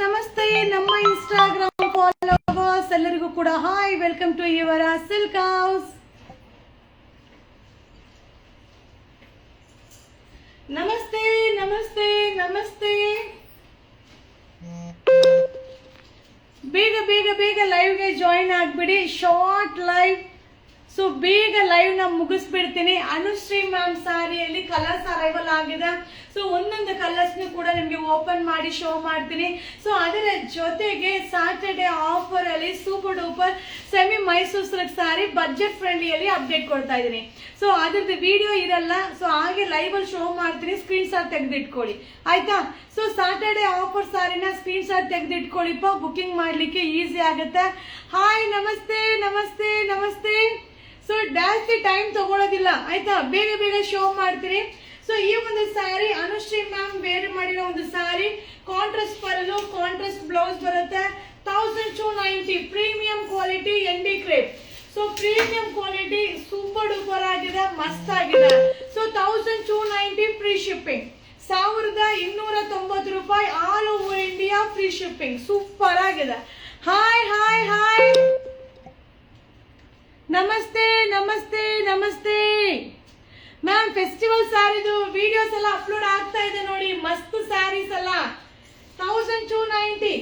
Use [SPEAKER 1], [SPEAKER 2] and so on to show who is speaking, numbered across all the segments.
[SPEAKER 1] ನಮಸ್ತೆ ನಮ್ಮ Instagram followers ಎಲ್ಲರಿಗೂ ಕೂಡ hi, welcome to your silk house. ನಮಸ್ತೆ ನಮಸ್ತೆ ನಮಸ್ತೆ. ಬೇಗ ಬೇಗ ಬೇಗ ಲೈವ್ಗೆ ಜಾಯಿನ್ ಆಗ್ಬಿಡಿ. ಶಾರ್ಟ್ ಲೈವ್, ಸೊ ಬೇಗ ಲೈವ್ ನ ಮುಗಿಸ್ಬಿಡ್ತೀನಿ. ಅನುಶ್ರೀ ಮ್ಯಾಮ್ ಸಾರಿಯಲ್ಲಿ ಕಲರ್ಸ್ ಅರೈವಲ್ ಆಗಿದೆ. ಸೊ ಒಂದೊಂದು ಕಲರ್ಸ್ ಕೂಡ ನಿಮ್ಗೆ ಓಪನ್ ಮಾಡಿ ಶೋ ಮಾಡ್ತೀನಿ. ಸೊ ಅದರ ಜೊತೆಗೆ ಸ್ಯಾಟರ್ಡೆ ಆಫರ್ ಅಲ್ಲಿ super duper semi Mysore silk sari budget ಫ್ರೆಂಡ್ಲಿಯಲ್ಲಿ ಅಪ್ಡೇಟ್ ಕೊಡ್ತಾ ಇದ್ದೀನಿ. ಸೊ ಅದ್ರದ್ದು ವಿಡಿಯೋ ಇರಲ್ಲ, ಸೊ ಹಾಗೆ ಲೈವ್ ಅಲ್ಲಿ ಶೋ ಮಾಡ್ತೀನಿ. ಸ್ಕ್ರೀನ್ ಶಾಟ್ ತೆಗೆದಿಟ್ಕೊಳ್ಳಿ ಆಯ್ತಾ. ಸೊ ಸ್ಯಾಟರ್ಡೆ ಆಫರ್ ಸಾರಿನ ಸ್ಕ್ರೀನ್ ಶಾಟ್ ತೆಗೆದಿಟ್ಕೊಳ್ಳಿಪ್ಪ, ಬುಕಿಂಗ್ ಮಾಡ್ಲಿಕ್ಕೆ ಈಸಿ ಆಗುತ್ತೆ. ಹಾಯ್, ನಮಸ್ತೆ ನಮಸ್ತೆ ನಮಸ್ತೆ. ಸೊ ಜಾಸ್ತಿ ಟೈಮ್ ತಗೊಳ್ಳೋದಿಲ್ಲ ಆಯ್ತಾ, ಬೇಗ ಬೇಗ ಶೋ ಮಾಡ್ತೀನಿ. ಸೊ ಈ ಒಂದು ಸ್ಯಾರಿ ಅನುಶ್ರೀ ಮ್ಯಾಮ್ ವೇರ್ ಮಾಡಿರೋ ಒಂದು sari, contrast pallu, contrast blouse ಬರುತ್ತೆ. 1290 premium quality ND crepe. So premium quality super duper ಆಗಿದೆ, ಮಸ್ತ್ ಆಗಿದೆ. ಸೊ 1290 ಫ್ರೀ ಶಿಪ್ಪಿಂಗ್, 1290 ರೂಪಾಯಿ all over India free shipping. Super ಆಗಿದೆ. ಹಾಯ್ ಹಾಯ್ ಹಾಯ್, ನಮಸ್ತೆ ನಮಸ್ತೆ ನಮಸ್ತೆ ಮ್ಯಾಮ್. ಫೆಸ್ಟಿವಲ್ ಸ್ಯಾರಿದು ವಿಡಿಯೋಸ್ ಎಲ್ಲ ಅಪ್ಲೋಡ್ ಆಗ್ತಾ ಇದೆ ನೋಡಿ, ಮಸ್ತ್ ಸ್ಯಾರೀಸ್ ಎಲ್ಲ. 1290.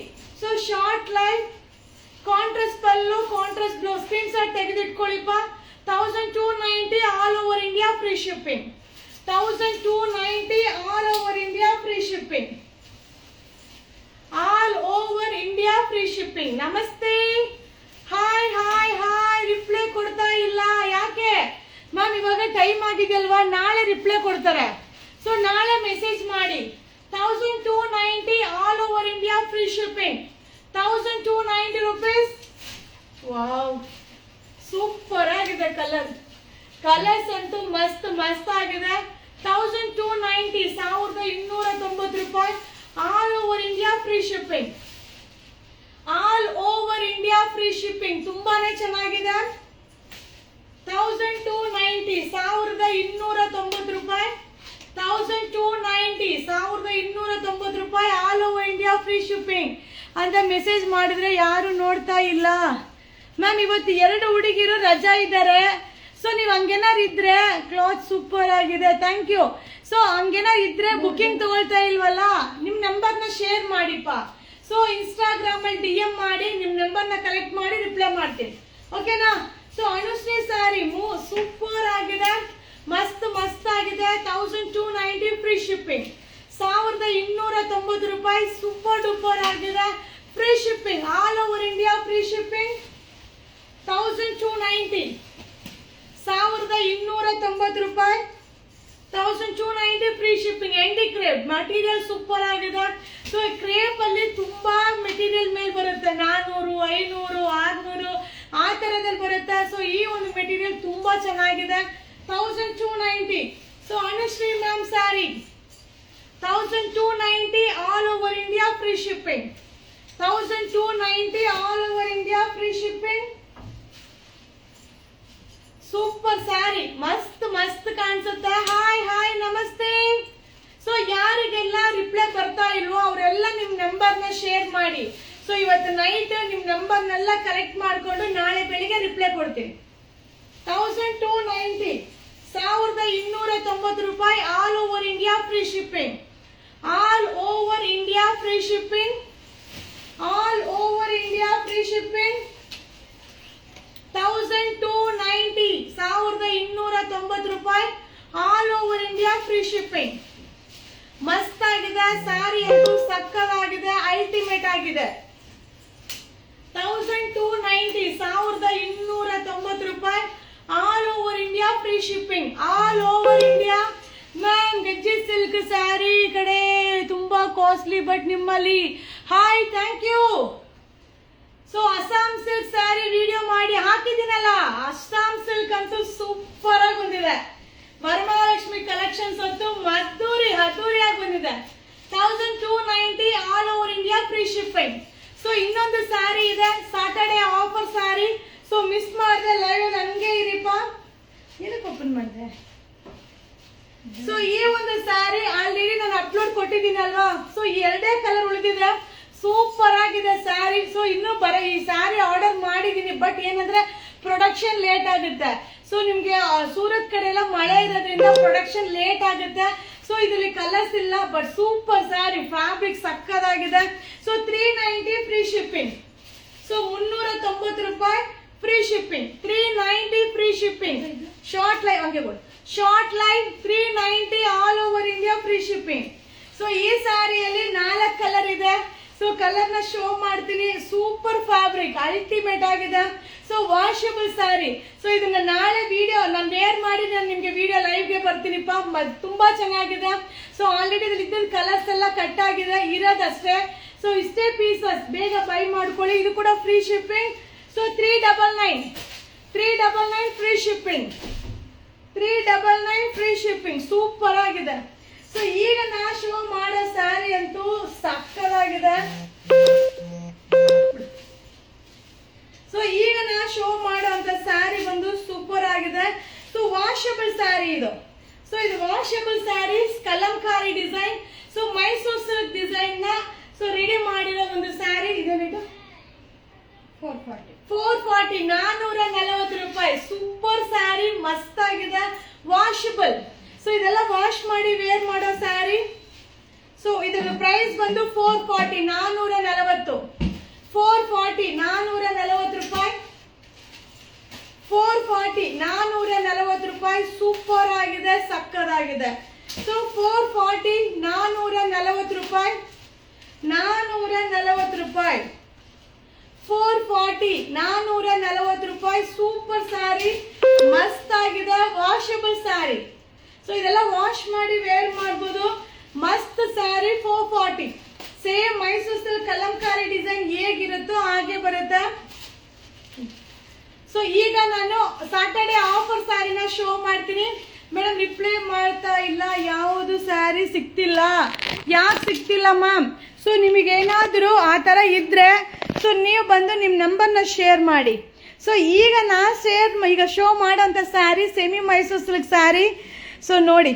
[SPEAKER 1] So short live, contrast pallu, contrast blouse. Screen shot ತೆಗೆದಿಟ್ಕೊಳ್ಳಿಪ್ಪ. 1290 all over India free shipping. 1290 all over India free shipping. All over India free shipping. ನಮಸ್ತೆ. Hi hi hi. ರಿಪ್ಲೈ ಕೊಡ್ತಾ ಇಲ್ಲ ಯಾಕೆ ಮ್ಯಾಮ್? ಇವಾಗ ಟೈಮ್ ಆಗಿದೆಯಲ್ವಾ, ನಾಳೆ ರಿಪ್ಲೈ ಕೊಡ್ತಾರೆ. ಸೊ ನಾಳೆ message ಮಾಡಿ. 1290 all over India free shipping. 1290 rupees. Wow, super ಆಗಿದೆ ಕಲರ್. ಕಲರ್ಸ್ ಅಂತೂ ಮಸ್ತ್ ಮಸ್ತ್ ಆಗಿದೆ. 1290, 1290 ರೂಪಾಯಿ all over India free shipping. All over India free shipping. ತುಂಬಾನೇ ಚೆನ್ನಾಗಿದೆ. 1290, 1290 ರೂಪಾಯಿ. 1290, 1290 ರೂಪಾಯಿ all over India free shipping ಅಂತ ಮೆಸೇಜ್ ಮಾಡಿದ್ರೆ ಯಾರು ನೋಡ್ತಾ ಇಲ್ಲ ಮ್ಯಾಮ್. ಇವತ್ತು 2 ಹುಡುಗಿರು ರಜಾ ಇದ್ದಾರೆ. ಸೊ ನೀವು ಹಂಗೇನಾರು ಇದ್ರೆ, ಕ್ಲಾತ್ ಸೂಪರ್ ಆಗಿದೆ, ಥ್ಯಾಂಕ್ ಯು. ಸೊ ಹಂಗೇನಾರು ಇದ್ರೆ ಬುಕಿಂಗ್ ತಗೊಳ್ತಾ ಇಲ್ವಲ್ಲ, ನಿಮ್ ನಂಬರ್ನ ಶೇರ್ ಮಾಡಿಪ್ಪ. ಸೊ ಇನ್ಸ್ಟಾಗ್ರಾಮ್ ಅಲ್ಲಿ DM ಮಾಡಿ ನಿಮ್ ನಂಬರ್ನ ಕಲೆಕ್ಟ್ ಮಾಡಿ ರಿಪ್ಲೈ ಮಾಡ್ತೀನಿ, ಓಕೆನಾ. ಸೊ ಅನುಶ್ರೀ ಸಾರಿ ಸೂಪರ್ ಆಗಿದೆ, ಮಸ್ತ್ ಮಸ್ತ್ ಆಗಿದೆ. 1290 ಫ್ರೀ ಶಿಪ್ಪಿಂಗ್. 1290 ರೂಪಾಯಿ ಸೂಪರ್ ಡೂಪರ್ ಆಗಿದೆ, free shipping. All over India free shipping. 1290, 1290 ರೂಪಾಯಿ. 1290 free shipping. ND crepe material super ಆಗಿದೆ. ಸೊ ಕ್ರೇಪ್ ಅಲ್ಲಿ ತುಂಬಾ ಮೆಟೀರಿಯಲ್ ಮೇಲೆ ಬರುತ್ತೆ, 400, 500, 600 ಆ ತರದಲ್ಲಿ ಬರುತ್ತೆ. ಸೊ ಈ ಒಂದು ಮೆಟೀರಿಯಲ್ ತುಂಬಾ ಚೆನ್ನಾಗಿದೆ. 1290. So Anushree ma'am sari 1290 all over India free shipping. 1290 all over India free shipping. Super sari, ಮಸ್ತ್ ಮಸ್ತ್ ಕಾಣಿಸುತ್ತೆ. ಹಾಯ್ ಹಾಯ್, ನಮಸ್ತೆ. ಸೊ ಯಾರಿಗೆಲ್ಲ ರಿಪ್ಲೈ ಬರ್ತಾ ಇಲ್ವೋ ಅವರೆಲ್ಲ ನಿಮ್ ನಂಬರ್ನ ಶೇರ್ ಮಾಡಿ. ಸೊ ಇವತ್ತು ನೈಟ್ ನಿಮ್ ನಂಬರ್ನೆಲ್ಲ ಕಲೆಕ್ಟ್ ಮಾಡ್ಕೊಂಡು ನಾಳೆ ಬೆಳಿಗ್ಗೆ ರಿಪ್ಲೈ ಕೊಡ್ತೀನಿ. 1290, 1290 ರೂಪಾಯಿ all over India free shipping. All over India free shipping. All over India free shipping. 1290, 1290 ರೂಪಾಯಿ all over India free shipping. ಮಸ್ತ್ ಆಗಿದೆ ಸ್ಯಾರಿ, ಅಂತೂ ಸಕ್ಕತ್ತಾಗಿದೆ, ಅಲ್ಟಿಮೇಟ್ ಆಗಿದೆ. 1290, 1290 ರೂಪಾಯಿ all over India free shipping. All over India. Ma'am Gajji silk sari ಕಡೆ ತುಂಬಾ costly, but ನಿಮ್ಮಲ್ಲಿ hi, thank you. So Assam silk sari video ಮಾಡಿ ಹಾಕಿದ್ದೀನಲ್ಲ, ಅಸ್ಸಾಂ ಸಿಲ್ಕ್ ಅಂತೂ ಸೂಪರ್ ಆಗಿ ಬಂದಿದೆ. ವರಮಹಾಲಕ್ಷ್ಮಿ ಕಲೆಕ್ಷನ್ಸ್ ಅಂತೂ ಅದ್ದೂರಿ ಆಗಿ ಬಂದಿದೆ. 1290 all over India free shipping. So ಇನ್ನೊಂದು ಸ್ಯಾರಿ ಇದೆ, Saturday offer sari. So miss ಮಾಡಿದ್ರೆ ಲೈವ್ ಹಂಗೆ ಇರಿಪ್ಪ. ಏನಕ್ಕೆ ಓಪನ್ ಮಾಡಿದೆ? ಸೊ ಈ ಒಂದು ಸ್ಯಾರಿ ಆಲ್ರೆಡಿ ನಾನು ಅಪ್ಲೋಡ್ ಕೊಟ್ಟಿದ್ದೀನಲ್ವಾ. ಸೊ 2 ಕಲರ್ ಉಳಿದಿದೆ. ಸೂಪರ್ ಆಗಿದೆ ಸ್ಯಾರಿ. ಸೊ ಇನ್ನೂ ಈ ಸ್ಯಾರಿ ಆರ್ಡರ್ ಮಾಡಿದೀನಿ, ಬಟ್ ಏನಂದ್ರೆ ಪ್ರೊಡಕ್ಷನ್ ಲೇಟ್ ಆಗುತ್ತೆ. ಸೊ ನಿಮ್ಗೆ ಸೂರತ್ ಕಡೆ ಎಲ್ಲ ಮಳೆ ಇರೋದ್ರಿಂದ ಪ್ರೊಡಕ್ಷನ್ ಲೇಟ್ ಆಗುತ್ತೆ. ಸೊ ಇದರಲ್ಲಿ ಕಲರ್ಸ್ ಇಲ್ಲ, ಬಟ್ ಸೂಪರ್ ಸ್ಯಾರಿ, ಫ್ಯಾಬ್ರಿಕ್ ಸಕ್ಕದಾಗಿದೆ. So 390 free shipping. ಸೊ 390 ರೂಪಾಯಿ free shipping, 390 free shipping. Short live ಹಂಗೆ ಬೋಲ್, short live 390 all over India free shipping. So ಈ ಸ್ಯಾರಿಯಲ್ಲಿ 4 ಕಲರ್ ಇದೆ. ಸೊ ಕಲರ್ ನ ಶೋ ಮಾಡ್ತೀನಿ. ಸೂಪರ್ ಫ್ಯಾಬ್ರಿಕ್, ಅಲ್ಟಿಮೇಟ್ ಆಗಿದೆ. So washable sari. ಸೊ ಇದನ್ನ ನಾಳೆ ವಿಡಿಯೋ ನಾನು ವೇರ್ ಮಾಡಿ ನಾನು ನಿಮ್ಗೆ ವಿಡಿಯೋ ಲೈವ್ ಗೆ ಬರ್ತೀನಿಪ್ಪ. ತುಂಬಾ ಚೆನ್ನಾಗಿದೆ. ಸೊ ಆಲ್ರೆಡಿ ಇದ್ರಲ್ಲಿ ಕಲರ್ಸ್ ಎಲ್ಲ ಕಟ್ ಆಗಿದೆ, ಇರೋದಷ್ಟೇ. ಸೊ ಇಷ್ಟೇ ಪೀಸಸ್, ಬೇಗ ಬೈ ಮಾಡ್ಕೊಳ್ಳಿ. ಇದು ಕೂಡ free shipping. So 399 free shipping, 399 free shipping. Super ಆಗಿದೆ. ಸೊ ಈಗ ನಾ ಶೋ ಮಾಡೋ ಸ್ಯಾರಿ ಅಂತೂ ಸಕ್ಕದಾಗಿದೆ. ಸೊ ಈಗ ನಾ ಶೋ ಮಾಡೋ ಅಂತ ಸ್ಯಾರಿ ಬಂದು ಸೂಪರ್ ಆಗಿದೆ. ಸೊ ವಾಷಬಲ್ ಸ್ಯಾರಿ ಇದು. ಸೊ ಇದು washable sari, Kalamkari design. So Mysuru silk design ನ ಸೊ ರೆಡಿ ಮಾಡಿರೋ ಒಂದು ಸ್ಯಾರಿ. ಇದು 440 440 ರೂಪಾಯಿ. ಸೂಪರ್ ಸ್ಯಾರಿ, ಮಸ್ತ್ ಆಗಿದೆ, ವಾಷಬಲ್. ಸೊ ಇದೆಲ್ಲ ವಾಶ್ ಮಾಡಿ ವೇರ್ ಮಾಡೋ ಸ್ಯಾರಿ. ಸೊ ಇದರ ಪ್ರೈಸ್ ಬಂದು 440 440 440 ರೂಪಾಯಿ. 440 440 ರೂಪಾಯಿ. ಸೂಪರ್ ಆಗಿದೆ, ಸಕ್ಕದಾಗಿದೆ. ಸೊ 440 440 ರೂಪಾಯಿ, 440 ರೂಪಾಯಿ, 440 440 ರೂಪಾಯಿ. ಸೂಪರ್ ಸ್ಯಾರಿ, ಮಸ್ತ್ ಆಗಿದೆ, ವಾಷಬಲ್ ಸ್ಯಾರಿ. ಸೊ ಇದೆಲ್ಲ ವಾಶ್ ಮಾಡಿ ವೇರ್ ಮಾಡಬಹುದು. ಮಸ್ತ್ sari. 440. Same Mysore silk kalamkari design ಹೇಗಿರುತ್ತೋ ಹಾಗೆ ಬರುತ್ತೆ. ಸೊ ಈಗ ನಾನು ಸಾಟರ್ಡೆ ಆಫರ್ ಸ್ಯಾರಿನ ಶೋ ಮಾಡ್ತೀನಿ. ಮೇಡಮ್ ರಿಪ್ಲೈ ಮಾಡ್ತಾ ಇಲ್ಲ, ಯಾವುದು ಸ್ಯಾರಿ ಸಿಗ್ತಿಲ್ಲ, ಯಾಕೆ ಸಿಗ್ತಿಲ್ಲ ಮ್ಯಾಮ್? ಸೊ ನಿಮಗೇನಾದರೂ ಆ ಥರ ಇದ್ರೆ ಸೊ ನೀವು ಬಂದು ನಿಮ್ಮ ನಂಬರ್ನ ಶೇರ್ ಮಾಡಿ. ಸೊ ಈಗ ಈಗ ಶೋ ಮಾಡೋಂಥ sari semi Mysore silk sari. So ನೋಡಿ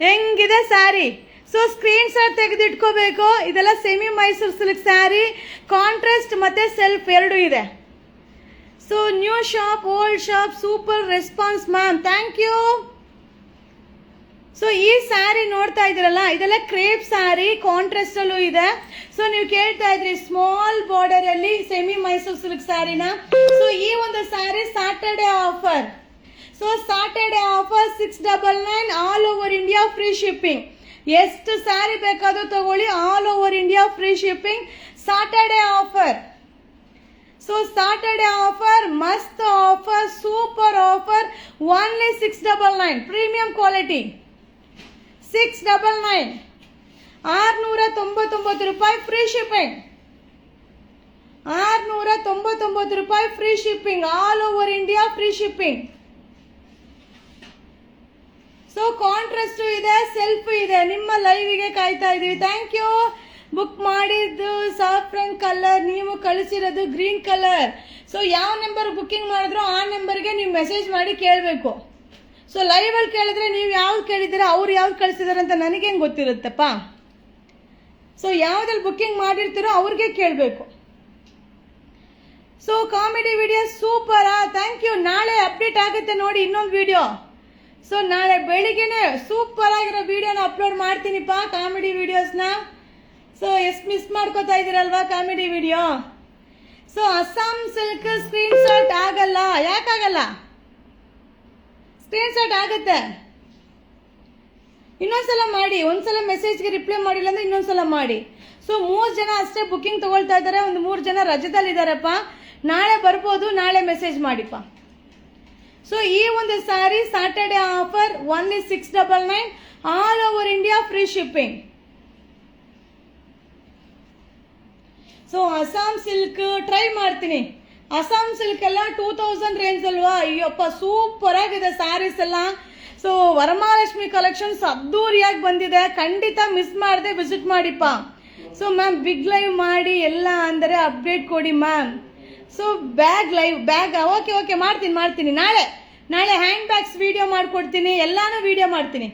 [SPEAKER 1] ಹೆಂಗಿದೆ ಸ್ಯಾರಿ. ಸೊ ಸ್ಕ್ರೀನ್ ಶಾಟ್ ತೆಗೆದಿಟ್ಕೋಬೇಕು. ಇದೆಲ್ಲ semi Mysore silk sari, contrast ಮತ್ತೆ ಸೆಲ್ಫ್ ಎರಡು ಇದೆ. So new shop, old shop, super response ma'am, thank you. So ಈ ಸ್ಯಾರಿ ನೋಡ್ತಾ ಇದ್ರಲ್ಲ, ಇದೆಲ್ಲ ಕ್ರೇಪ್ ಸ್ಯಾರಿ, ಕಾಂಟ್ರಾಸ್ಟ್ ಅಲ್ಲೂ ಇದೆ. ಸೊ ನೀವು ಕೇಳ್ತಾ ಇದ್ರಿ ಸ್ಮಾಲ್ ಬಾರ್ಡರ್ ಅಲ್ಲಿ ಸೆಮಿ ಮೈಸೂರು ಸಿಲ್ಕ್ ಸ್ಯಾರಿನ. ಸೊ ಈ ಒಂದು sari Saturday offer. So Saturday offer 699 all over India free shipping. ಎಷ್ಟು ಸ್ಯಾರಿ ಬೇಕಾದ್ರೂ ತಗೊಳ್ಳಿ, all over India free shipping. Saturday offer. So Saturday offer, ಮಸ್ತ್ offer, super offer. Only 699 premium quality. 699 699 ರೂಪಾಯಿ free shipping. 699 ರೂಪಾಯಿ free shipping, all over India free shipping. So contrast ಇದೆ, self ಇದೆ. ನಿಮ್ಮ ಲೈವ್ಗೆ ಕಾಯ್ತಾ ಇದೀವಿ. Thank you. ಬುಕ್ ಮಾಡಿದ್ದು ಸಾಫ್ರನ್ ಕಲರ್, ನೀವು ಕಳಿಸಿರೋದು ಗ್ರೀನ್ ಕಲರ್. ಸೊ ಯಾವ ನಂಬರ್ ಬುಕ್ಕಿಂಗ್ ಮಾಡಿದ್ರು ಆ ನಂಬರ್ಗೆ ನೀವು ಮೆಸೇಜ್ ಮಾಡಿ ಕೇಳಬೇಕು. ಸೊ ಲೈವಲ್ಲಿ ಕೇಳಿದ್ರೆ ನೀವು ಯಾವ್ದು ಕೇಳಿದ್ದೀರ, ಅವ್ರು ಯಾವ್ದು ಕಳಿಸಿದಾರೆ ಅಂತ ನನಗೇನು ಗೊತ್ತಿರುತ್ತಪ್ಪ. ಸೊ ಯಾವ್ದ್ರಲ್ಲಿ ಬುಕ್ಕಿಂಗ್ ಮಾಡಿರ್ತೀರೋ ಅವ್ರಿಗೆ ಕೇಳಬೇಕು. ಸೊ ಕಾಮಿಡಿ ವಿಡಿಯೋ ಸೂಪರಾ, ಥ್ಯಾಂಕ್ ಯು. ನಾಳೆ ಅಪ್ಡೇಟ್ ಆಗುತ್ತೆ ನೋಡಿ ಇನ್ನೊಂದು ವಿಡಿಯೋ. ಸೊ ನಾಳೆ ಬೆಳಿಗ್ಗೆನೆ ಸೂಪರ್ ಆಗಿರೋ ವಿಡಿಯೋನ ಅಪ್ಲೋಡ್ ಮಾಡ್ತೀನಿಪ್ಪ, ಕಾಮಿಡಿ ವಿಡಿಯೋಸ್ನ. ಸೊ ಎಷ್ಟು ಮಿಸ್ ಮಾಡ್ಕೋತಾ ಇದ್ದೀರಲ್ವಾ comedy video. So Assam silk screen shot ಆಗಲ್ಲ, ಯಾಕಾಗಲ್ಲ? ಸ್ಕ್ರೀನ್ ಶಾಟ್ ಆಗುತ್ತೆ. ಇನ್ನೊಂದ್ಸಲ ಮಾಡಿ. ಒಂದ್ಸಲ ಮೆಸೇಜ್ಗೆ ರಿಪ್ಲೈ ಮಾಡಿಲ್ಲ ಅಂದ್ರೆ ಇನ್ನೊಂದ್ಸಲ ಮಾಡಿ. ಸೊ 3 ಜನ ಅಷ್ಟೇ ಬುಕ್ಕಿಂಗ್ ತಗೊಳ್ತಾ ಇದ್ದಾರೆ, ಒಂದು 3 ಜನ ರಜದಲ್ಲಿದ್ದಾರಪ್ಪ. ನಾಳೆ ಬರ್ಬೋದು, ನಾಳೆ ಮೆಸೇಜ್ ಮಾಡಿಪ್ಪ. ಸೊ ಈ ಒಂದು sari Saturday offer only 699 all over India free shipping. So Assam silk try ಮಾಡ್ತೀನಿ. ಅಸ್ಸಾಂ ಸಿಲ್ಕ್ ಎಲ್ಲ 2000 ರೇಂಜ್ ಅಲ್ವಾ? ಅಯ್ಯಪ್ಪ ಸೂಪರ್ ಆಗಿದೆ ಸ್ಯಾರೀಸ್ ಎಲ್ಲ. ಸೊ ವರಮಹಾಲಕ್ಷ್ಮಿ ಕಲೆಕ್ಷನ್ಸ್ ಅದ್ದೂರಿಯಾಗಿ ಬಂದಿದೆ, ಖಂಡಿತ ಮಿಸ್ ಮಾಡದೆ ವಿಸಿಟ್ ಮಾಡಿಪ್ಪ. ಸೊ ಮ್ಯಾಮ್ ಬಿಗ್ ಲೈವ್ ಮಾಡಿ ಎಲ್ಲ ಅಂದರೆ ಅಪ್ಡೇಟ್ ಕೊಡಿ ma'am. So bag live bag okay ಮಾಡ್ತೀನಿ. ನಾಳೆ ಹ್ಯಾಂಡ್ ಬ್ಯಾಗ್ಸ್ ವಿಡಿಯೋ ಮಾಡ್ಕೊಡ್ತೀನಿ, ಎಲ್ಲಾನು ವಿಡಿಯೋ ಮಾಡ್ತೀನಿ.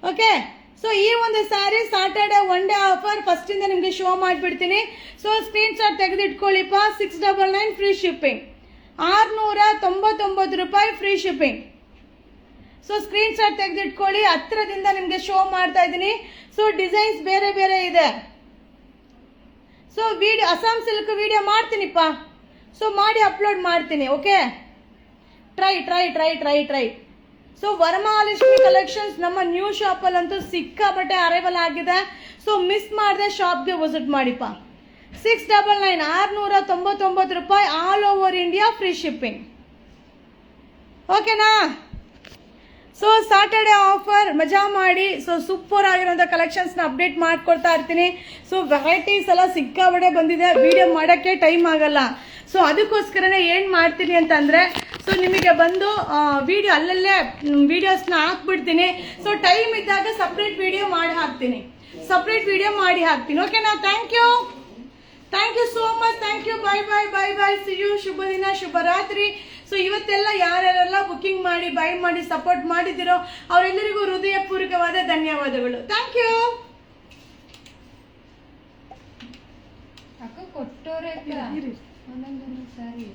[SPEAKER 1] ಓಕೆ. ಸೊ ಈ ಒಂದು sari Saturday one day offer first ಇಂದ ನಿಮ್ಗೆ ಶೋ ಮಾಡ್ಬಿಡ್ತೀನಿ. ಸೊ ಸ್ಕ್ರೀನ್ ಶಾಟ್ ತೆಗೆದಿಟ್ಕೊಳ್ಳಿಪ್ಪ. 699 ಫ್ರೀ ಶಿಪ್ಪಿಂಗ್, 699 ರೂಪಾಯಿ free shipping. So screen shot ತೆಗೆದಿಟ್ಕೊಳ್ಳಿ. ಹತ್ರದಿಂದ ನಿಮ್ಗೆ ಶೋ ಮಾಡ್ತಾ ಇದ್ದೀನಿ. ಸೊ ಡಿಸೈನ್ಸ್ ಬೇರೆ ಬೇರೆ ಇದೆ. So video Assam silk video ಮಾಡ್ತೀನಿಪ್ಪ. ಸೊ ಮಾಡಿ ಅಪ್ಲೋಡ್ ಮಾಡ್ತೀನಿ. Okay, try try try try try. So Varamahalakshmi collections ನಮ್ಮ ನ್ಯೂ ಶಾಪಲ್ಲಂತೂ ಸಿಕ್ಕಾಪಟ್ಟೆ ಅರೈವಲ್ ಆಗಿದೆ. ಸೊ ಮಿಸ್ ಮಾಡದೆ ಶಾಪ್ಗೆ ವಿಸಿಟ್ ಮಾಡಿಪ್ಪ. 699 699 ರೂಪಾಯಿ, all over India free shipping. ಓಕೆನಾ? ಸೊ ಸಾಟರ್ಡೆ ಆಫರ್ ಮಜಾ ಮಾಡಿ. ಸೊ ಸೂಪರ್ ಆಗಿರೋಂಥ ಕಲೆಕ್ಷನ್ಸ್ನ ಅಪ್ಡೇಟ್ ಮಾಡ್ಕೊಡ್ತಾ ಇರ್ತೀನಿ. ಸೊ ವೆರೈಟೀಸ್ ಎಲ್ಲ ಸಿಕ್ಕಾಪಟ್ಟೆ ಬಂದಿದೆ, ವಿಡಿಯೋ ಮಾಡೋಕ್ಕೆ ಟೈಮ್ ಆಗಲ್ಲ. ಸೊ ಅದಕ್ಕೋಸ್ಕರನೇ ಏನು ಮಾಡ್ತೀನಿ ಅಂತಂದರೆ, ಸೊ ನಿಮಗೆ ಬಂದು ವಿಡಿಯೋ ಅಲ್ಲಲ್ಲೇ ವಿಡಿಯೋಸ್ನ ಹಾಕ್ಬಿಡ್ತೀನಿ. ಸೊ ಟೈಮ್ ಇದ್ದಾಗ ಸಪ್ರೇಟ್ ವಿಡಿಯೋ ಮಾಡಿ ಹಾಕ್ತೀನಿ. ಓಕೆನಾ? Thank you so much. Thank you. Bye bye bye bye. See you. ಶುಭ ದಿನ, ಶುಭರಾತ್ರಿ. ಸೊ ಇವತ್ತೆಲ್ಲ ಯಾರ್ಯಾರೆಲ್ಲ ಬುಕ್ಕಿಂಗ್ ಮಾಡಿ ಬೈ ಮಾಡಿ ಸಪೋರ್ಟ್ ಮಾಡಿದಿರೋ ಅವರೆಲ್ಲರಿಗೂ ಹೃದಯಪೂರ್ವಕವಾದ ಧನ್ಯವಾದಗಳು. Thank you.
[SPEAKER 2] ಅಕ್ಕ ಕೊಟ್ಟೋರೆ ಒಂದೊಂದೊಂದು ಸಾರಿ